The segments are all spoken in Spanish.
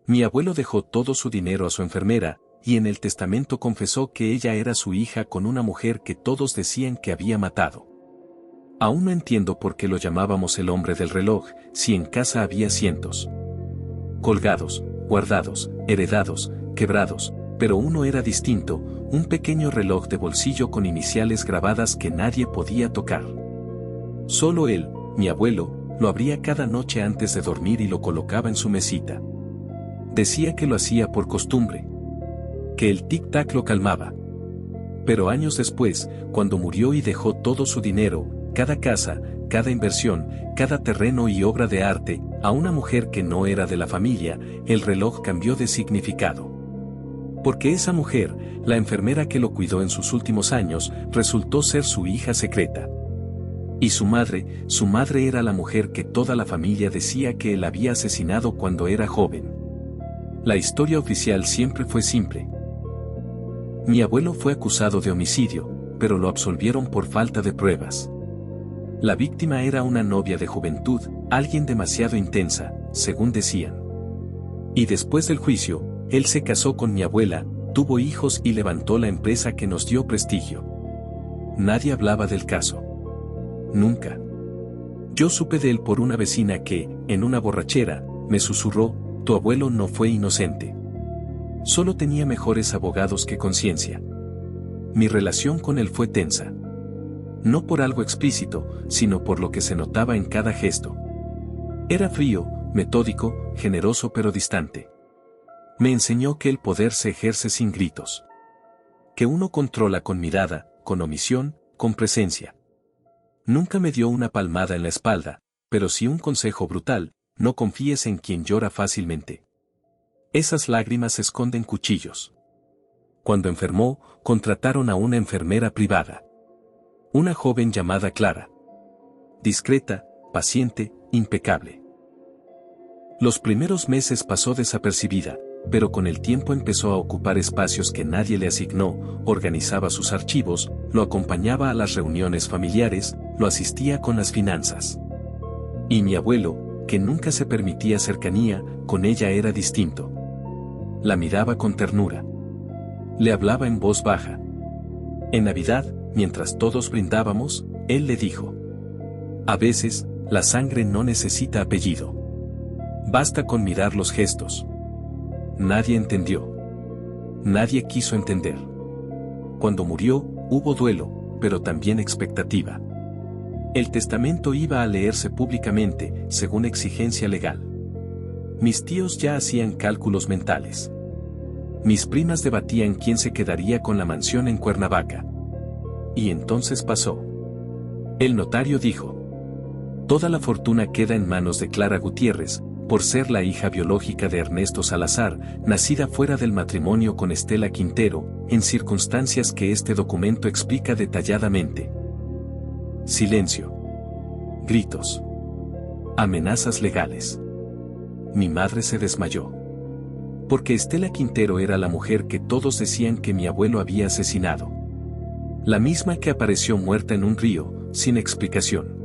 Mi abuelo dejó todo su dinero a su enfermera, y en el testamento confesó que ella era su hija con una mujer que todos decían que había matado. Aún no entiendo por qué lo llamábamos el hombre del reloj, si en casa había cientos. Colgados, guardados, heredados, quebrados, pero uno era distinto, un pequeño reloj de bolsillo con iniciales grabadas que nadie podía tocar. Solo él, mi abuelo, lo abría cada noche antes de dormir y lo colocaba en su mesita. Decía que lo hacía por costumbre, que el tic-tac lo calmaba. Pero años después, cuando murió y dejó todo su dinero, cada casa, cada inversión, cada terreno y obra de arte, a una mujer que no era de la familia, el reloj cambió de significado. Porque esa mujer, la enfermera que lo cuidó en sus últimos años, resultó ser su hija secreta. Y su madre era la mujer que toda la familia decía que él había asesinado cuando era joven. La historia oficial siempre fue simple. Mi abuelo fue acusado de homicidio, pero lo absolvieron por falta de pruebas. La víctima era una novia de juventud, alguien demasiado intensa, según decían. Y después del juicio, él se casó con mi abuela, tuvo hijos y levantó la empresa que nos dio prestigio. Nadie hablaba del caso. Nunca. Yo supe de él por una vecina que, en una borrachera, me susurró: tu abuelo no fue inocente. Solo tenía mejores abogados que conciencia. Mi relación con él fue tensa. No por algo explícito, sino por lo que se notaba en cada gesto. Era frío, metódico, generoso pero distante. Me enseñó que el poder se ejerce sin gritos. Que uno controla con mirada, con omisión, con presencia. Nunca me dio una palmada en la espalda, pero sí un consejo brutal: no confíes en quien llora fácilmente. Esas lágrimas esconden cuchillos. Cuando enfermó, contrataron a una enfermera privada. Una joven llamada Clara. Discreta, paciente, impecable. Los primeros meses pasó desapercibida, pero con el tiempo empezó a ocupar espacios que nadie le asignó, organizaba sus archivos, lo acompañaba a las reuniones familiares, lo asistía con las finanzas. Y mi abuelo, que nunca se permitía cercanía, con ella era distinto. La miraba con ternura. Le hablaba en voz baja. En Navidad, mientras todos brindábamos, él le dijo: a veces, la sangre no necesita apellido. Basta con mirar los gestos. Nadie entendió. Nadie quiso entender. Cuando murió, hubo duelo, pero también expectativa. El testamento iba a leerse públicamente, según exigencia legal. Mis tíos ya hacían cálculos mentales. Mis primas debatían quién se quedaría con la mansión en Cuernavaca. Y entonces pasó. El notario dijo: toda la fortuna queda en manos de Clara Gutiérrez, por ser la hija biológica de Ernesto Salazar, nacida fuera del matrimonio con Estela Quintero, en circunstancias que este documento explica detalladamente. Silencio. Gritos. Amenazas legales. Mi madre se desmayó. Porque Estela Quintero era la mujer que todos decían que mi abuelo había asesinado. La misma que apareció muerta en un río, sin explicación.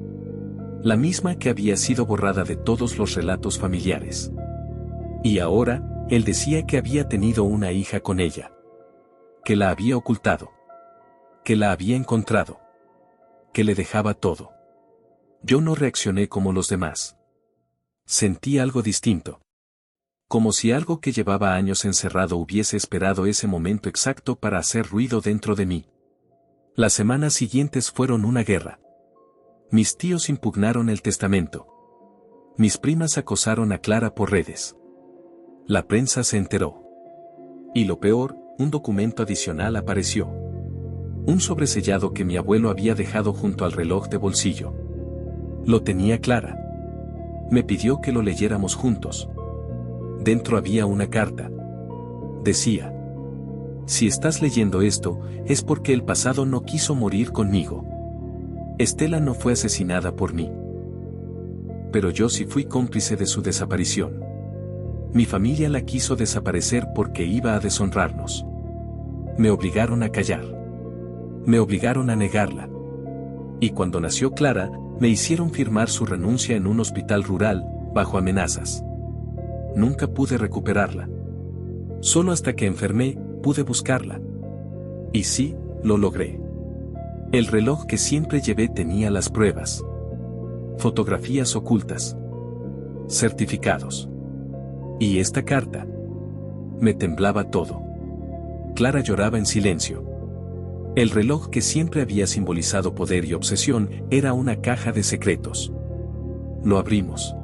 La misma que había sido borrada de todos los relatos familiares. Y ahora, él decía que había tenido una hija con ella. Que la había ocultado. Que la había encontrado. Que le dejaba todo. Yo no reaccioné como los demás. Sentí algo distinto. Como si algo que llevaba años encerrado hubiese esperado ese momento exacto para hacer ruido dentro de mí. Las semanas siguientes fueron una guerra. Mis tíos impugnaron el testamento. Mis primas acosaron a Clara por redes. La prensa se enteró. Y lo peor, un documento adicional apareció. Un sobresellado que mi abuelo había dejado junto al reloj de bolsillo. Lo tenía Clara. Me pidió que lo leyéramos juntos. Dentro había una carta. Decía: si estás leyendo esto, es porque el pasado no quiso morir conmigo. Estela no fue asesinada por mí. Pero yo sí fui cómplice de su desaparición. Mi familia la quiso desaparecer porque iba a deshonrarnos. Me obligaron a callar. Me obligaron a negarla. Y cuando nació Clara, me hicieron firmar su renuncia en un hospital rural, bajo amenazas. nunca pude recuperarla. Solo hasta que enfermé, pude buscarla. Y sí, lo logré. El reloj que siempre llevé tenía las pruebas. Fotografías ocultas. Certificados. Y esta carta. Me temblaba todo. Clara lloraba en silencio. El reloj que siempre había simbolizado poder y obsesión era una caja de secretos. Lo abrimos.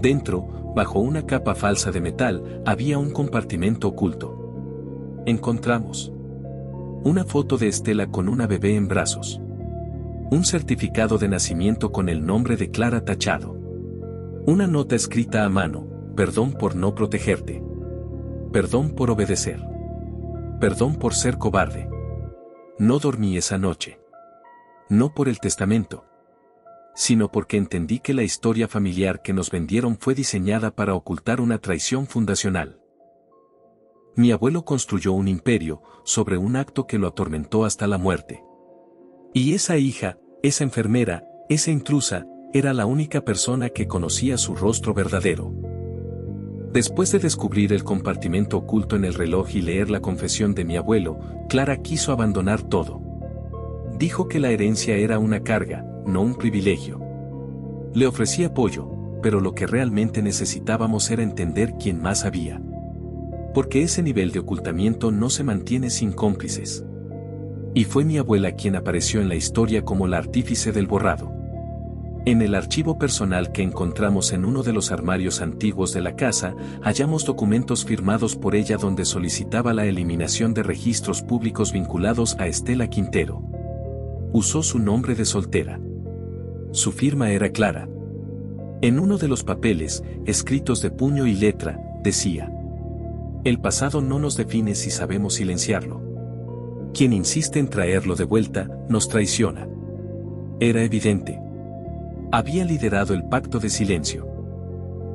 Dentro, bajo una capa falsa de metal, había un compartimento oculto. Encontramos una foto de Estela con una bebé en brazos. Un certificado de nacimiento con el nombre de Clara tachado. Una nota escrita a mano: perdón por no protegerte. Perdón por obedecer. Perdón por ser cobarde. No dormí esa noche. No por el testamento, sino porque entendí que la historia familiar que nos vendieron fue diseñada para ocultar una traición fundacional. Mi abuelo construyó un imperio sobre un acto que lo atormentó hasta la muerte. Y esa hija, esa enfermera, esa intrusa, era la única persona que conocía su rostro verdadero. Después de descubrir el compartimento oculto en el reloj y leer la confesión de mi abuelo, Clara quiso abandonar todo. Dijo que la herencia era una carga, no un privilegio. Le ofrecí apoyo, pero lo que realmente necesitábamos era entender quién más había. Porque ese nivel de ocultamiento no se mantiene sin cómplices. Y fue mi abuela quien apareció en la historia como la artífice del borrado. En el archivo personal que encontramos en uno de los armarios antiguos de la casa, hallamos documentos firmados por ella donde solicitaba la eliminación de registros públicos vinculados a Estela Quintero. Usó su nombre de soltera. Su firma era Clara. En uno de los papeles, escritos de puño y letra, decía: el pasado no nos define si sabemos silenciarlo. Quien insiste en traerlo de vuelta, nos traiciona. Era evidente. Había liderado el pacto de silencio.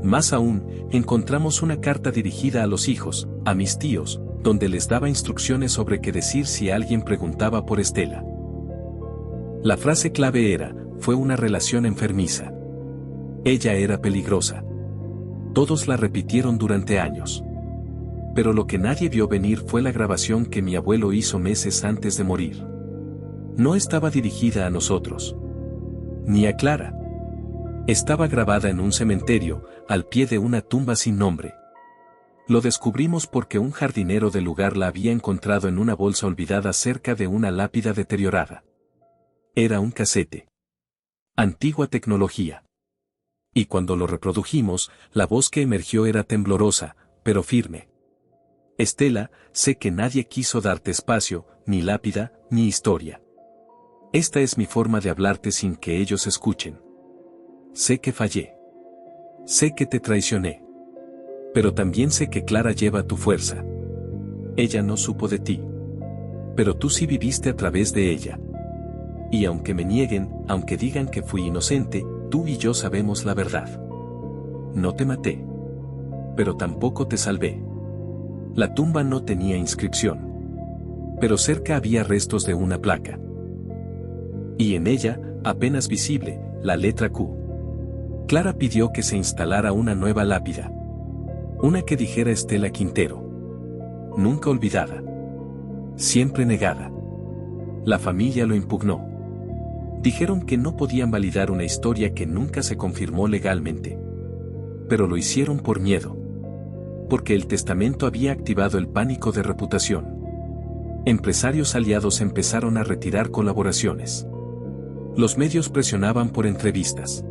Más aún, encontramos una carta dirigida a los hijos, a mis tíos, donde les daba instrucciones sobre qué decir si alguien preguntaba por Estela. La frase clave era: fue una relación enfermiza. Ella era peligrosa. Todos la repitieron durante años. Pero lo que nadie vio venir fue la grabación que mi abuelo hizo meses antes de morir. No estaba dirigida a nosotros. Ni a Clara. Estaba grabada en un cementerio, al pie de una tumba sin nombre. Lo descubrimos porque un jardinero del lugar la había encontrado en una bolsa olvidada cerca de una lápida deteriorada. Era un casete. Antigua tecnología. Y cuando lo reprodujimos, la voz que emergió era temblorosa, pero firme. Estela, sé que nadie quiso darte espacio, ni lápida, ni historia. Esta es mi forma de hablarte sin que ellos escuchen. Sé que fallé. Sé que te traicioné. Pero también sé que Clara lleva tu fuerza. Ella no supo de ti. Pero tú sí viviste a través de ella. Y aunque me nieguen, aunque digan que fui inocente, tú y yo sabemos la verdad. No te maté. Pero tampoco te salvé. La tumba no tenía inscripción. Pero cerca había restos de una placa. Y en ella, apenas visible, la letra Q. Clara pidió que se instalara una nueva lápida. Una que dijera Estela Quintero. Nunca olvidada. Siempre negada. La familia lo impugnó. Dijeron que no podían validar una historia que nunca se confirmó legalmente. Pero lo hicieron por miedo. Porque el testamento había activado el pánico de reputación. Empresarios aliados empezaron a retirar colaboraciones. Los medios presionaban por entrevistas.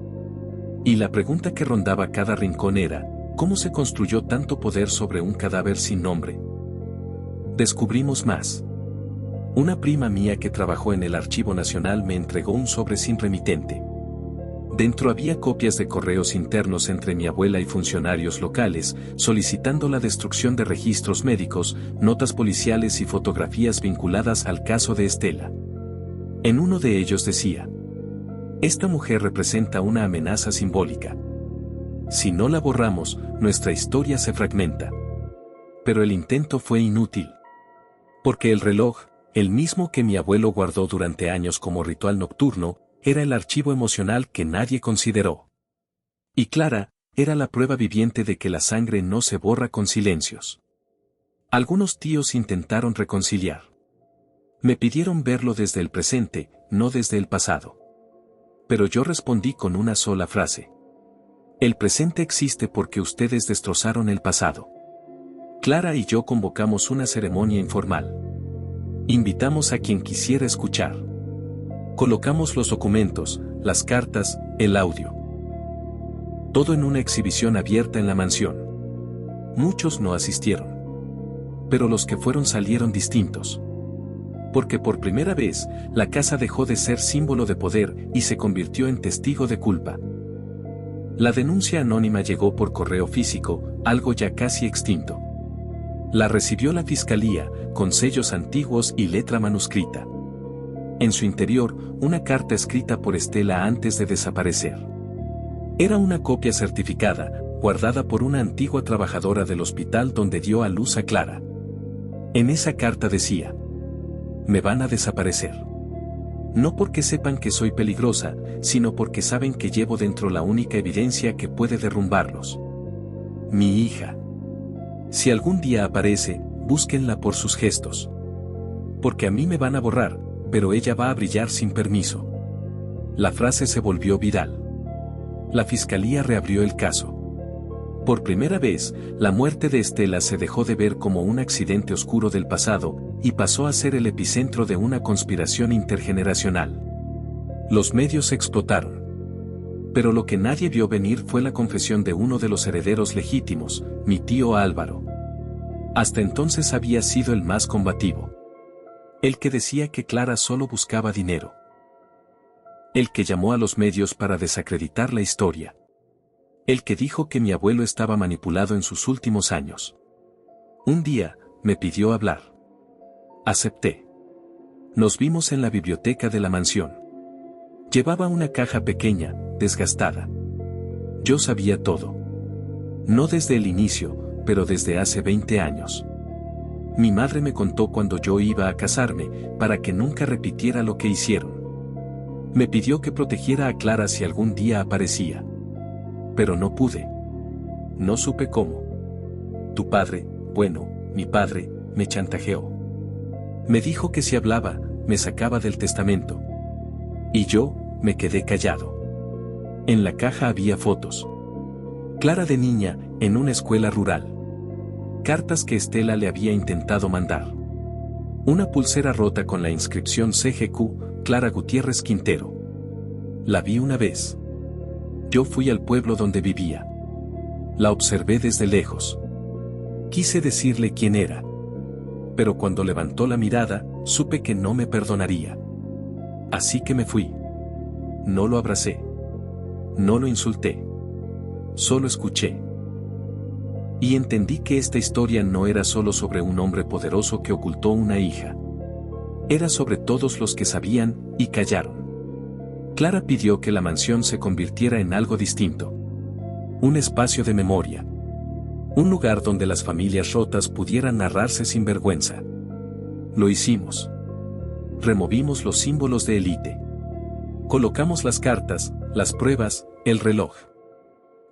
Y la pregunta que rondaba cada rincón era: ¿cómo se construyó tanto poder sobre un cadáver sin nombre? Descubrimos más. Una prima mía que trabajó en el Archivo Nacional me entregó un sobre sin remitente. Dentro había copias de correos internos entre mi abuela y funcionarios locales, solicitando la destrucción de registros médicos, notas policiales y fotografías vinculadas al caso de Estela. En uno de ellos decía: esta mujer representa una amenaza simbólica. Si no la borramos, nuestra historia se fragmenta. Pero el intento fue inútil. Porque el reloj, el mismo que mi abuelo guardó durante años como ritual nocturno, era el archivo emocional que nadie consideró. Y Clara, era la prueba viviente de que la sangre no se borra con silencios. Algunos tíos intentaron reconciliar. Me pidieron verlo desde el presente, no desde el pasado. Pero yo respondí con una sola frase. El presente existe porque ustedes destrozaron el pasado. Clara y yo convocamos una ceremonia informal. Invitamos a quien quisiera escuchar. Colocamos los documentos, las cartas, el audio. Todo en una exhibición abierta en la mansión. Muchos no asistieron. Pero los que fueron salieron distintos. Porque por primera vez, la casa dejó de ser símbolo de poder y se convirtió en testigo de culpa. La denuncia anónima llegó por correo físico, algo ya casi extinto. La recibió la fiscalía, con sellos antiguos y letra manuscrita. En su interior, una carta escrita por Estela antes de desaparecer. Era una copia certificada, guardada por una antigua trabajadora del hospital donde dio a luz a Clara. En esa carta decía: me van a desaparecer. No porque sepan que soy peligrosa, sino porque saben que llevo dentro la única evidencia que puede derrumbarlos. Mi hija. Si algún día aparece, búsquenla por sus gestos. Porque a mí me van a borrar, pero ella va a brillar sin permiso. La frase se volvió viral. La fiscalía reabrió el caso. Por primera vez, la muerte de Estela se dejó de ver como un accidente oscuro del pasado, y pasó a ser el epicentro de una conspiración intergeneracional. Los medios explotaron. Pero lo que nadie vio venir fue la confesión de uno de los herederos legítimos, mi tío Álvaro. Hasta entonces había sido el más combativo. El que decía que Clara solo buscaba dinero. El que llamó a los medios para desacreditar la historia. El que dijo que mi abuelo estaba manipulado en sus últimos años. Un día, me pidió hablar. Acepté. Nos vimos en la biblioteca de la mansión. Llevaba una caja pequeña, desgastada. Yo sabía todo. No desde el inicio, pero desde hace 20 años. Mi madre me contó cuando yo iba a casarme, para que nunca repitiera lo que hicieron. Me pidió que protegiera a Clara si algún día aparecía. Pero no pude. No supe cómo. Tu padre, bueno, mi padre, me chantajeó. Me dijo que si hablaba, me sacaba del testamento. Y yo, me quedé callado. En la caja había fotos. Clara de niña, en una escuela rural. Cartas que Estela le había intentado mandar. Una pulsera rota con la inscripción CGQ, Clara Gutiérrez Quintero. La vi una vez. Yo fui al pueblo donde vivía. La observé desde lejos. Quise decirle quién era. Pero cuando levantó la mirada, supe que no me perdonaría. Así que me fui. No lo abracé. No lo insulté. Solo escuché. Y entendí que esta historia no era solo sobre un hombre poderoso que ocultó una hija. Era sobre todos los que sabían y callaron. Clara pidió que la mansión se convirtiera en algo distinto. Un espacio de memoria. Un lugar donde las familias rotas pudieran narrarse sin vergüenza. Lo hicimos. Removimos los símbolos de élite. Colocamos las cartas, las pruebas, el reloj.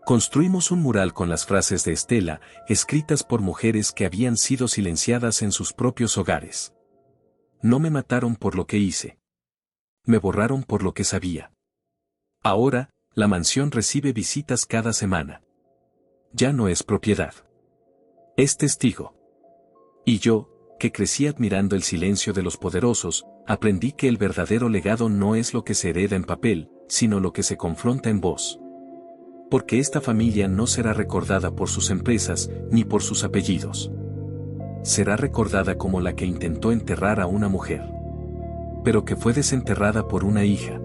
Construimos un mural con las frases de Estela, escritas por mujeres que habían sido silenciadas en sus propios hogares. No me mataron por lo que hice. Me borraron por lo que sabía. Ahora, la mansión recibe visitas cada semana. Ya no es propiedad. Es testigo. Y yo, que crecí admirando el silencio de los poderosos, aprendí que el verdadero legado no es lo que se hereda en papel, sino lo que se confronta en voz. Porque esta familia no será recordada por sus empresas, ni por sus apellidos. Será recordada como la que intentó enterrar a una mujer. Pero que fue desenterrada por una hija.